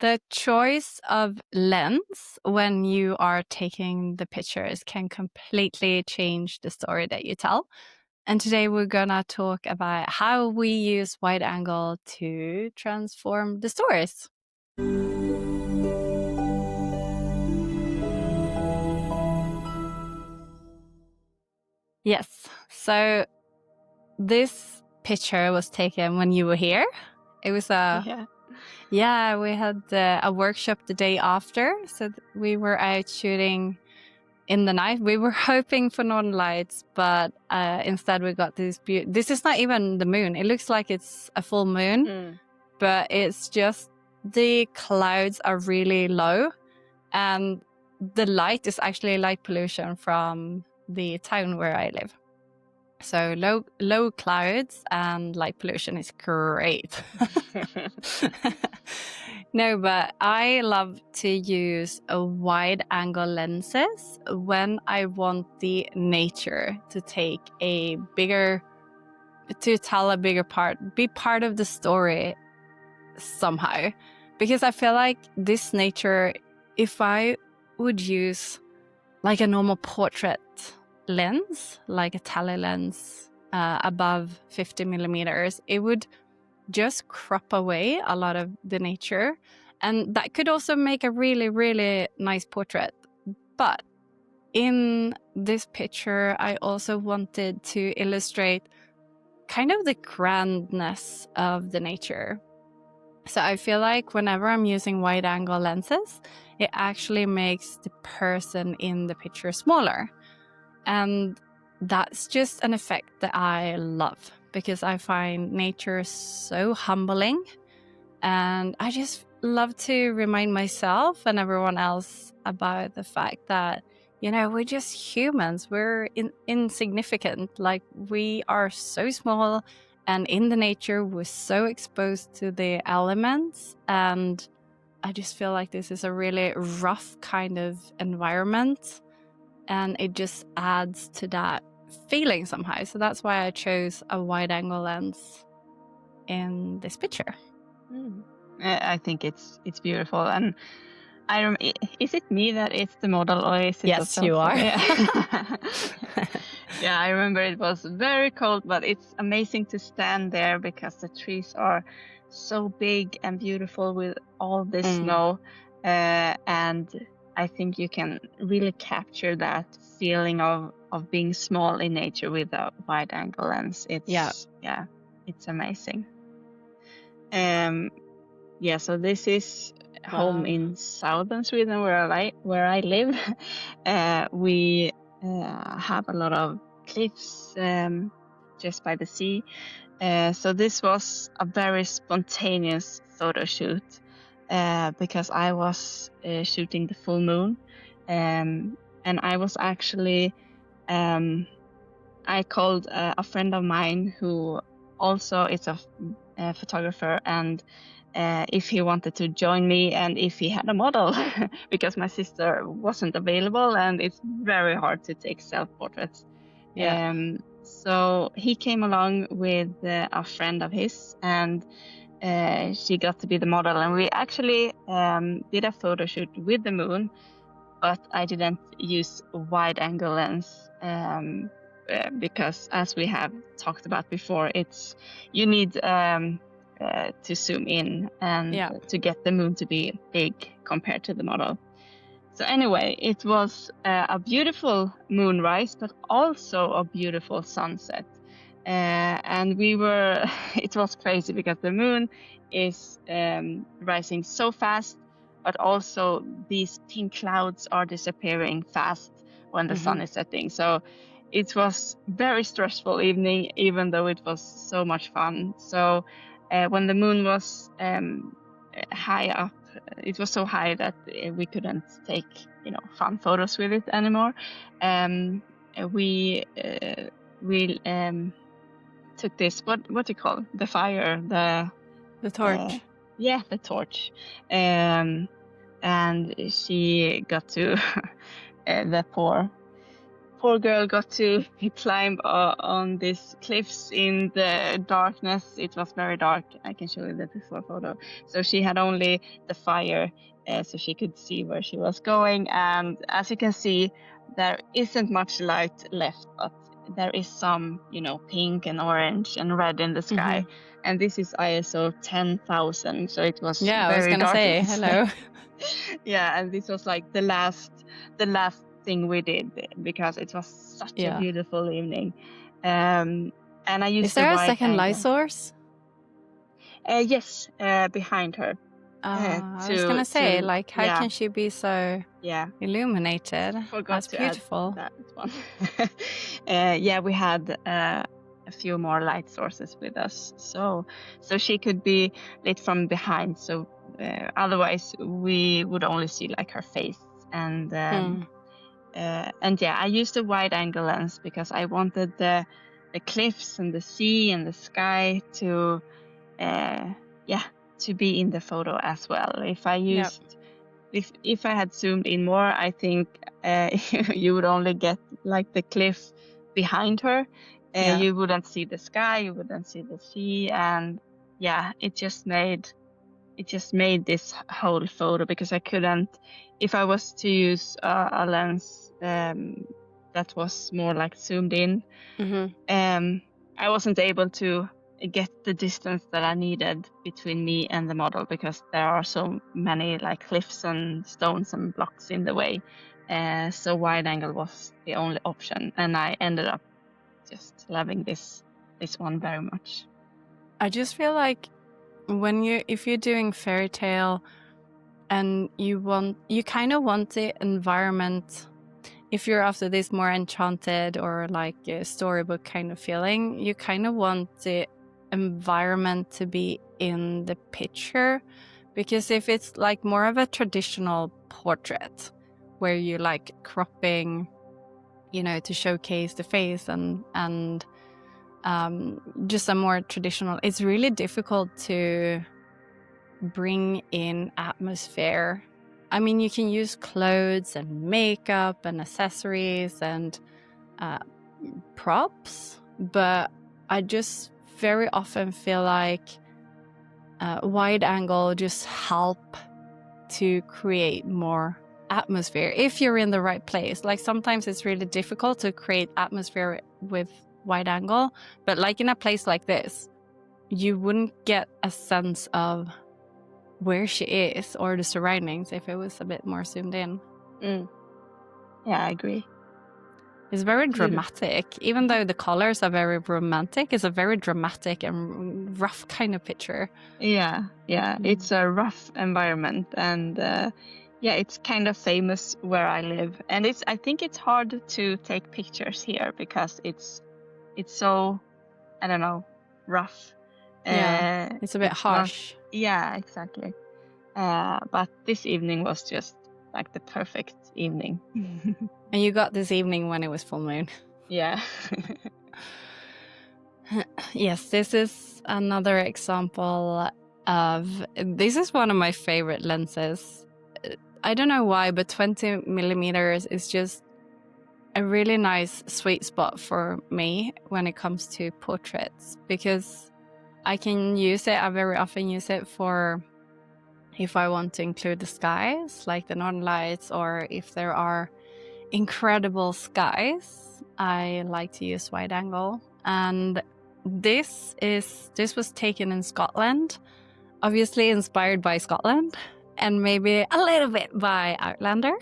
the choice of lens when you are taking the pictures can completely change the story that you tell. And today we're gonna talk about how we use wide angle to transform the stories. Yes, so this picture was taken when you were here. It was Yeah, we had a workshop the day after, so we were out shooting in the night. We were hoping for northern lights, but instead we got this this is not even the moon. It looks like it's a full moon, but it's just the clouds are really low, and the light is actually light pollution from the town where I live. So low clouds and light pollution is great. No, but I love to use a wide angle lenses when I want the nature to take to tell a bigger part, be part of the story somehow. Because I feel like this nature, if I would use like a normal portrait lens, like a tele lens above 50 millimeters, it would just crop away a lot of the nature, and that could also make a really, really nice portrait. But in this picture, I also wanted to illustrate kind of the grandness of the nature. So I feel like whenever I'm using wide angle lenses, it actually makes the person in the picture smaller. And that's just an effect that I love, because I find nature so humbling. And I just love to remind myself and everyone else about the fact that, we're just humans. We're insignificant. Like, we are so small, and in the nature, we're so exposed to the elements. And I just feel like this is a really rough kind of environment, and it just adds to that feeling somehow. So that's why I chose a wide angle lens in this picture. I think it's beautiful, and is it me that is the model, or is it Yes, you are. Yeah, I remember it was very cold, but it's amazing to stand there because the trees are so big and beautiful with all this snow, and I think you can really capture that feeling of being small in nature with a wide angle lens. It's amazing. So this is home in southern Sweden where I live. We have a lot of cliffs just by the sea. So this was a very spontaneous photo shoot because I was shooting the full moon, and I was actually I called a friend of mine who also is a photographer, and if he wanted to join me and if he had a model, because my sister wasn't available and it's very hard to take self-portraits. So he came along with a friend of his, and she got to be the model, and we actually did a photo shoot with the moon, but I didn't use a wide angle lens because, as we have talked about before, you need to zoom in and to get the moon to be big compared to the model. So anyway, it was a beautiful moonrise, but also a beautiful sunset. And it was crazy because the moon is rising so fast, but also these pink clouds are disappearing fast when the sun is setting. So it was very stressful evening, even though it was so much fun. So when the moon was high up, it was so high that we couldn't take fun photos with it anymore. We took this, what do you call the fire, the torch? The torch, and she got to the poor poor girl got to climb on these cliffs in the darkness. It was very dark. I can show you the before photo. So she had only the fire, so she could see where she was going. And as you can see, there isn't much light left, but there is some, pink and orange and red in the sky. And this is ISO 10,000, so it was Yeah, I was very gonna dark. say hello. Yeah, and this was like the last thing we did because it was such a beautiful evening. And I used Is there a wide second light angle. source? Yes, behind her. I was gonna say, like, how can she be so illuminated? Forgot That's to beautiful. add that one. Yeah, we had a few more light sources with us, so she could be lit from behind. So otherwise, we would only see like her face. And yeah, I used a wide angle lens because I wanted the cliffs and the sea and the sky to be in the photo as well. If I used if I had zoomed in more, I think you would only get like the cliff behind her. You wouldn't see the sky, you wouldn't see the sea, and it just made this whole photo, because I couldn't, if I was to use a lens that was more like zoomed in, I wasn't able to get the distance that I needed between me and the model, because there are so many like cliffs and stones and blocks in the way. So wide angle was the only option, and I ended up just loving this one very much. I just feel like if you're doing Fairytale and you kind of want the environment, if you're after this more enchanted or like a storybook kind of feeling, you kind of want the environment to be in the picture. Because if it's like more of a traditional portrait where you like cropping, to showcase the face and just a more traditional, it's really difficult to bring in atmosphere. I mean, you can use clothes and makeup and accessories and props, but I just very often feel like wide angle just help to create more atmosphere if you're in the right place. Like sometimes it's really difficult to create atmosphere with wide angle, but like in a place like this, you wouldn't get a sense of where she is or the surroundings if it was a bit more zoomed in. Yeah, I agree. It's very dramatic. Even though the colors are very romantic, it's a very dramatic and rough kind of picture. Yeah. It's a rough environment, and it's kind of famous where I live. And I think it's hard to take pictures here because it's so, I don't know, rough. It's a bit harsh. Yeah, exactly. But this evening was just like the perfect evening. And you got this evening when it was full moon. Yeah. Yes, this is another example of, this is one of my favorite lenses. I don't know why, but 20 millimeters is just a really nice sweet spot for me when it comes to portraits, because I can use it, I very often use it for if I want to include the skies, like the northern lights, or if there are incredible skies, I like to use wide angle. And this was taken in Scotland, obviously inspired by Scotland, and maybe a little bit by Outlander.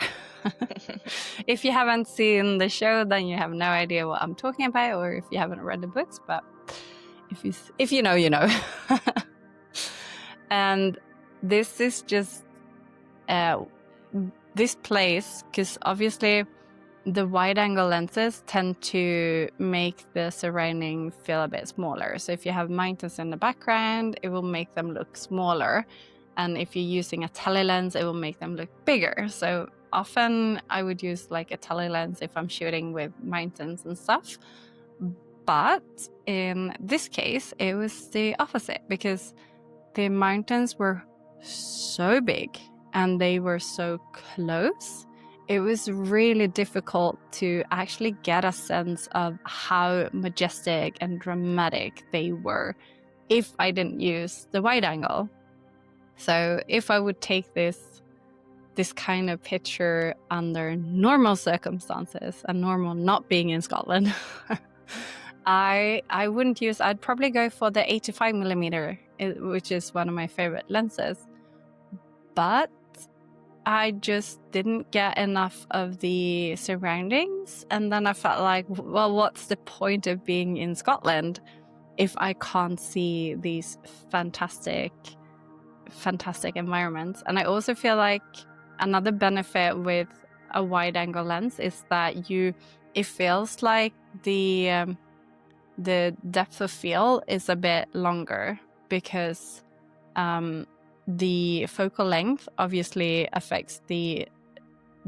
If you haven't seen the show, then you have no idea what I'm talking about, or if you haven't read the books, but if you know, you know. And this is just this place, because obviously the wide angle lenses tend to make the surrounding feel a bit smaller. So if you have mountains in the background, it will make them look smaller. And if you're using a tele lens, it will make them look bigger. So often I would use like a tele lens if I'm shooting with mountains and stuff. But in this case, it was the opposite, because the mountains were so big and they were so close. it was really difficult to actually get a sense of how majestic and dramatic they were if I didn't use the wide angle. So if I would take this kind of picture under normal circumstances, and normal not being in Scotland, I wouldn't use, I'd probably go for the 85mm, which is one of my favorite lenses. But I just didn't get enough of the surroundings. And then I felt like, well, what's the point of being in Scotland if I can't see these fantastic environments? And I also feel like another benefit with a wide angle lens is that it feels like the depth of field is a bit longer, because the focal length obviously affects the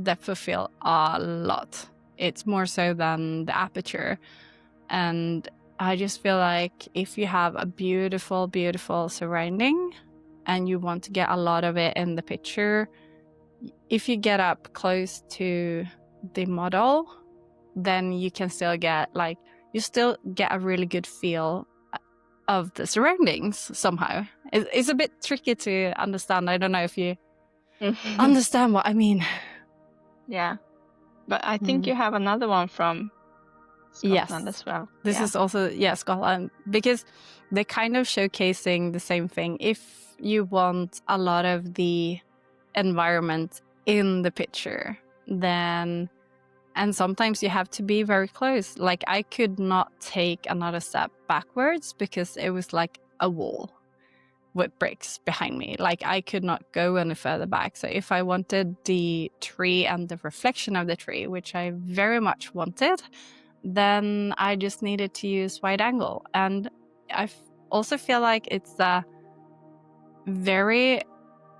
depth of field a lot. It's more so than the aperture. And I just feel like if you have a beautiful, beautiful surrounding and you want to get a lot of it in the picture, if you get up close to the model, then you can still get a really good feel of the surroundings somehow. It's a bit tricky to understand. I don't know if you understand what I mean. Yeah. But I think you have another one from Scotland as well. This is also, Scotland, because they're kind of showcasing the same thing. If you want a lot of the environment in the picture, then, and sometimes you have to be very close. Like, I could not take another step backwards because it was like a wall with bricks behind me. Like, I could not go any further back. So if I wanted the tree and the reflection of the tree, which I very much wanted, then I just needed to use wide angle. And I also feel like it's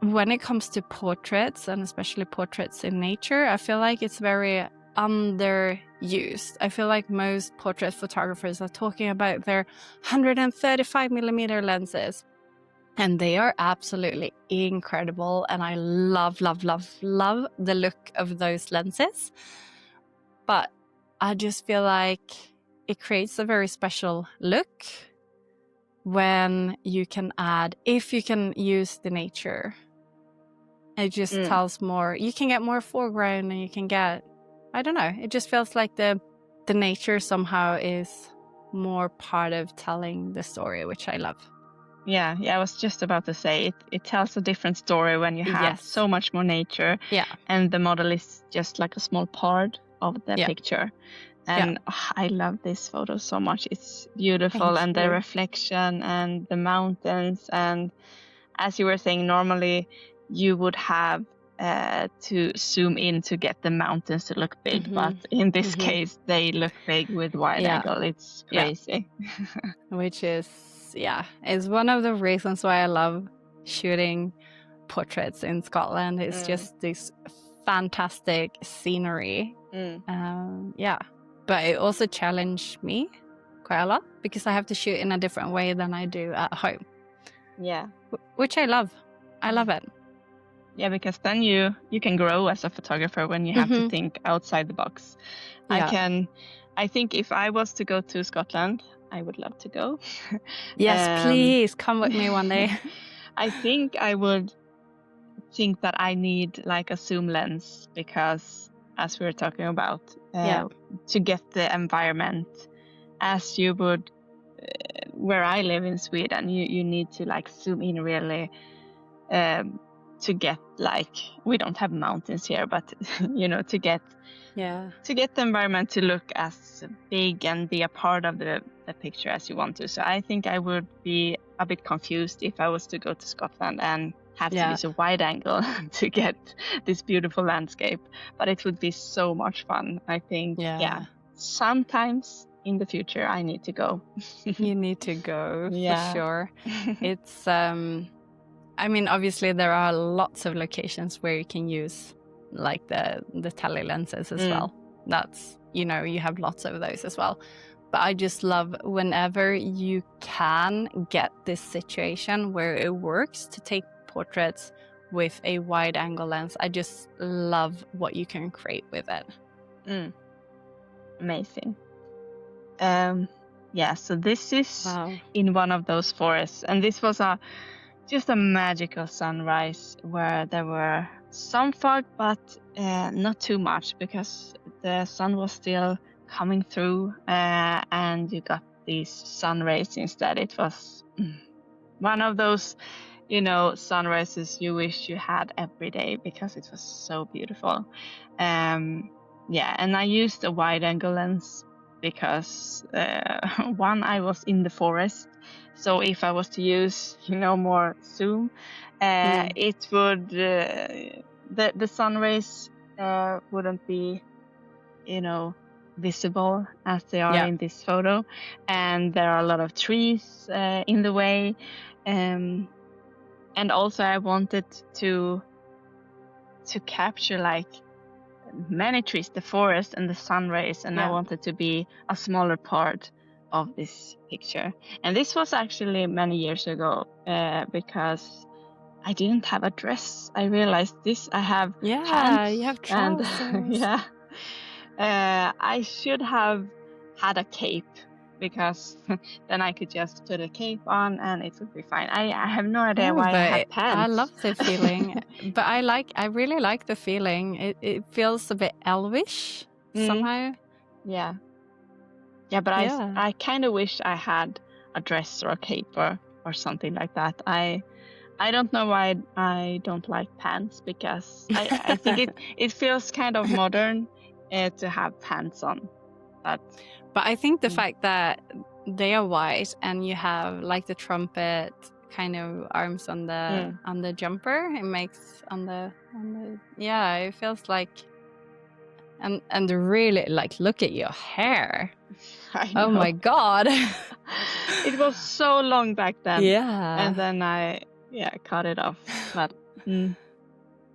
when it comes to portraits, and especially portraits in nature, I feel like it's very underused. I feel like most portrait photographers are talking about their 135mm lenses, and they are absolutely incredible, and I love the look of those lenses. But I just feel like it creates a very special look when you can add, if you can use the nature. It just tells more. You can get more foreground, and you can get, I don't know, it just feels like the nature somehow is more part of telling the story, which I love. Yeah, I was just about to say it tells a different story when you have so much more nature. Yeah. And the model is just like a small part of the picture. And I love this photo so much. It's beautiful. Thank you. The reflection and the mountains. And as you were saying, normally you would have to zoom in to get the mountains to look big. But in this case, they look big with wide angle. It's crazy. Which is, is one of the reasons why I love shooting portraits in Scotland. It's just this fantastic scenery. But it also challenged me quite a lot because I have to shoot in a different way than I do at home. Yeah. Which I love. I love it. Yeah, because then you can grow as a photographer when you have to think outside the box. Yeah. I think if I was to go to Scotland, I would love to go. Yes, please come with me one day. I think I would think that I need like a zoom lens because, as we were talking about, to get the environment as you would where I live in Sweden, you need to like zoom in really to get, like, we don't have mountains here, but to get the environment to look as big and be a part of the picture as you want to. So I think I would be a bit confused if I was to go to Scotland and have to use a wide angle to get this beautiful landscape. But it would be so much fun, I think. Yeah. Sometimes in the future I need to go. You need to go, for sure. It's I mean, obviously there are lots of locations where you can use like the tele lenses as well. That's, you have lots of those as well. But I just love whenever you can get this situation where it works to take portraits with a wide angle lens. I just love what you can create with it. Amazing. Yeah, so this is Wow. in one of those forests, and this was just a magical sunrise where there were some fog, but not too much because the sun was still coming through, and you got these sun rays instead. It was one of those, sunrises you wish you had every day because it was so beautiful. Yeah, and I used a wide angle lens because one, I was in the forest, so if I was to use more zoom, it would the sun rays wouldn't be visible as they are in this photo, and there are a lot of trees in the way, and also I wanted to capture like many trees, the forest and the sun rays, and I wanted to be a smaller part of this picture. And this was actually many years ago because I didn't have a dress. I realized this. I have pants. You have trousers. And I should have had a cape because then I could just put a cape on and it would be fine. I have no idea why I had pants. I love the feeling, but I really like the feeling. It feels a bit elvish somehow. Yeah, but I kind of wish I had a dress or a cape or something like that. I don't know why I don't like pants because I think it feels kind of modern to have pants on. But I think the fact that they are white and you have like the trumpet kind of arms on the jumper, it makes on the it feels like, and really like, look at your hair. Oh my god. It was so long back then. Yeah. And then I cut it off. But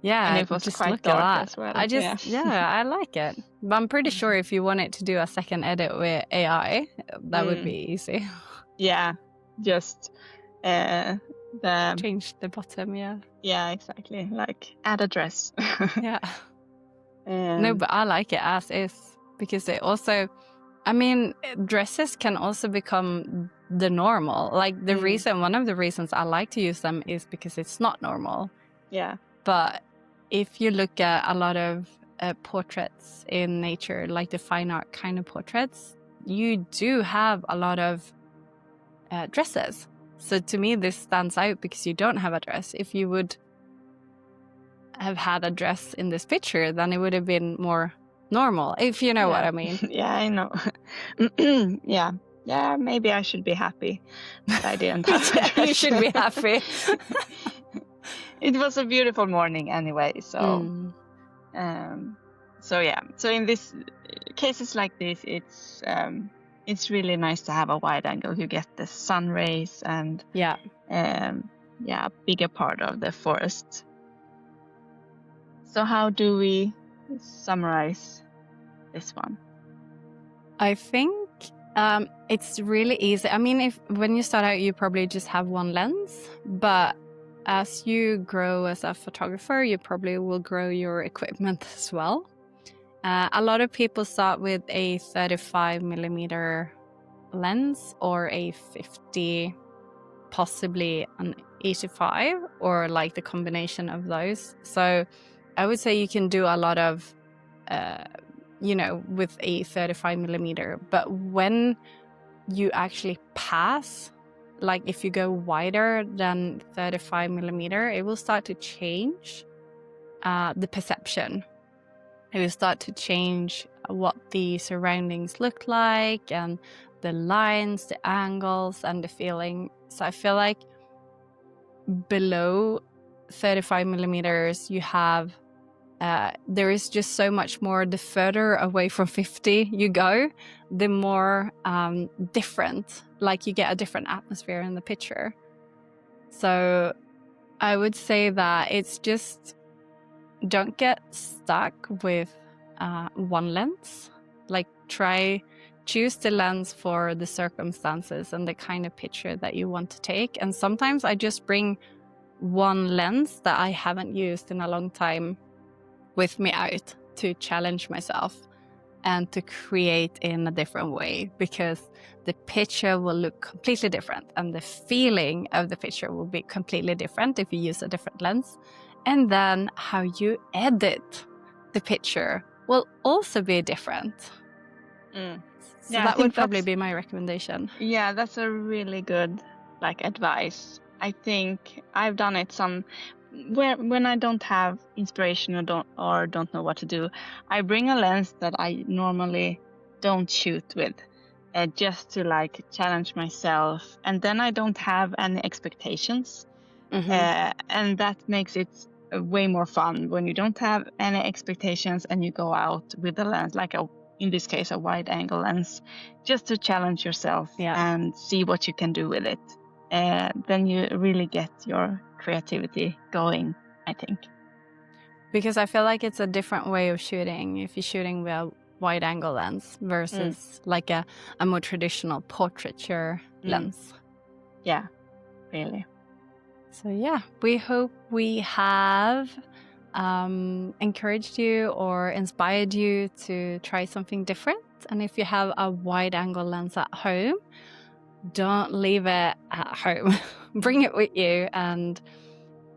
yeah, and it was just quite look dark at that. as well. I just I like it. But I'm pretty sure if you wanted to do a second edit with AI, that would be easy. Yeah, just change the bottom. Yeah, exactly. Like add a dress. Yeah. No, but I like it as is because it also, I mean, dresses can also become the normal. Like one of the reasons I like to use them is because it's not normal. Yeah. But if you look at a lot of portraits in nature, like the fine art kind of portraits, you do have a lot of dresses. So to me, this stands out because you don't have a dress. If you would have had a dress in this picture, then it would have been more normal, if you know what I mean. Yeah, I know. Yeah, maybe I should be happy that I didn't have a dress. You should be happy. It was a beautiful morning anyway, so so in this cases like this, it's really nice to have a wide angle. You get the sun rays and a bigger part of the forest. So how do we summarize this one? I think it's really easy. I mean, when you start out, you probably just have one lens, but as you grow as a photographer, you probably will grow your equipment as well. A lot of people start with a 35mm lens or a 50, possibly an 85, or like the combination of those. So I would say you can do a lot of, with a 35mm. But when you actually pass, like if you go wider than 35mm, it will start to change the perception. It will start to change what the surroundings look like and the lines, the angles, and the feeling. So I feel like below 35mm, you have there is just so much more. The further away from 50 you go, the more different, like you get a different atmosphere in the picture. So I would say that it's just, don't get stuck with one lens. Like choose the lens for the circumstances and the kind of picture that you want to take. And sometimes I just bring one lens that I haven't used in a long time with me out to challenge myself and to create in a different way, because the picture will look completely different and the feeling of the picture will be completely different if you use a different lens. And then how you edit the picture will also be different. So Yeah, I that would think probably that's be my recommendation. yeah, that's a really good like advice. I think I've done it some when I don't have inspiration or don't know what to do, I bring a lens that I normally don't shoot with, just to like challenge myself, and then I don't have any expectations, and that makes it way more fun when you don't have any expectations and you go out with a lens like in this case a wide angle lens, just to challenge yourself and see what you can do with it. Then you really get your creativity going, I think. Because I feel like it's a different way of shooting if you're shooting with a wide angle lens versus like a more traditional portraiture lens. Yeah, really. So yeah, we hope we have encouraged you or inspired you to try something different. And if you have a wide angle lens at home, don't leave it at home. Bring it with you and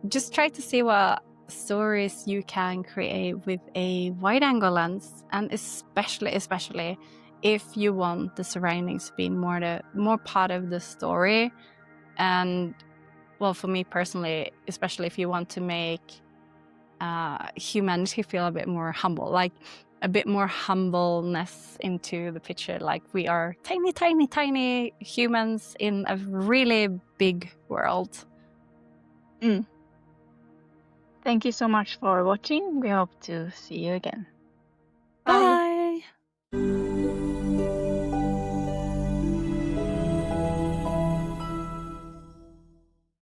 just try to see what stories you can create with a wide angle lens, and especially if you want the surroundings to be more part of the story. And well, for me personally, especially if you want to make humanity feel a bit more humble, like a bit more humbleness into the picture, like we are tiny humans in a really big world. Thank you so much for watching. We hope to see you again. Bye.